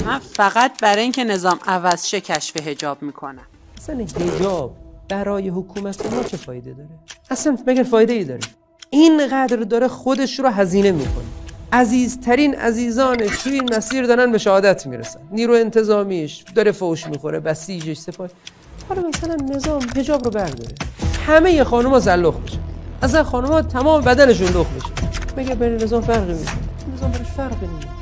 من فقط برای اینکه نظام عوض شه کشف حجاب میکنم. اصلا حجاب برای حکومت ما چه فایده داره؟ اصلا مگر فایده ای داره؟ اینقدر داره خودش رو هزینه میکنه. عزیزترین عزیزانش توی این مسیر دارن به شهادت میرسن. نیرو انتظامیش داره فوش میخوره، بسیجش، سپاه. حالا مثلا نظام حجاب رو برداره، همه خانوما زلخ بشن، اصلا خانوما تمام بدنشون لخ بشه، مگر بین نظام فرقی میکنه؟ نظام براش فرقی نمیکنه.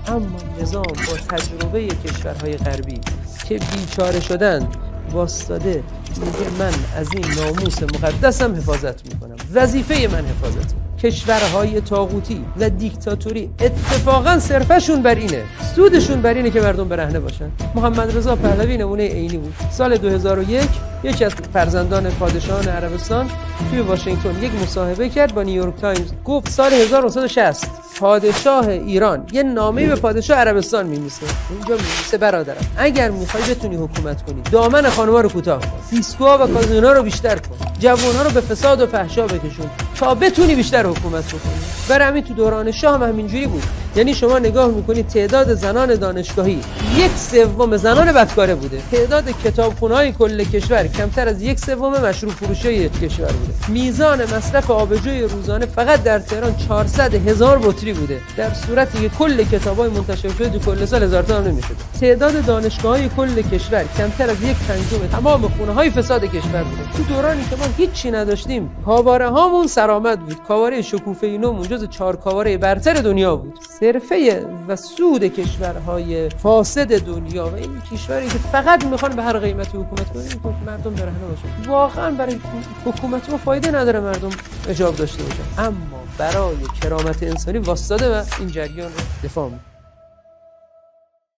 اما نظام با تجربه کشورهای غربی که بیچاره شدن واسطاده میگه من از این ناموس مقدسم حفاظت میکنم، وظیفه من حفاظت میکنم. کشورهای طاغوتی و دیکتاتوری اتفاقا صرفشون بر اینه، سودشون بر اینه که مردم برهنه باشن. محمد رضا پهلوی نمونه عینی بود. سال 2001 یکی از فرزندان پادشاهان عربستان توی واشنگتن یک مصاحبه کرد با نیویورک تایمز. گفت سال 1960 پادشاه ایران یه نامه به پادشاه عربستان می‌نویسه. اونجا می‌نویسه برادرم اگر می‌خوای بتونی حکومت کنی دامن خانم‌ها رو کوتاه کن، دیسکوها و کازینوها رو بیشتر کن، جوان‌ها رو به فساد و فحشا بکشون تا بتونی بیشتر حکومت بکنی. برای همین تو دوران شاه هم همینجوری بود. یعنی شما نگاه می‌کنید تعداد زنان دانشگاهی 1/3 زنان بدکاره بوده. تعداد کتابخونه‌های کل کشور کمتر از 1/3 مشروب فروشی کشور بوده. میزان مصرف آبجوی روزانه فقط در تهران 400,000 بطری بوده، در صورتی که کل کتابای منتشر شده تو کل سال 1000 تا هم نمی‌شد. تعداد دانشگاه‌های کل کشور کمتر از 1/5 تمام خونه‌های فساد کشور بوده. تو دورانی که ما هیچی نداشتیم، کاواره‌هامون سرآمد بود. کاواره شکوفه‌ای جز 4 کاواره برتر دنیا بود. صرفه و سود کشورهای فاسد دنیا و این کشوری که فقط میخوان به هر قیمتی حکومت کنن، مردم برهنه باشن. واقعا برای حکومت ما فایده نداره مردم حجاب داشته باشن، اما برای کرامت انسانی واسطاده و این جریان رو دفاع می‌کنه.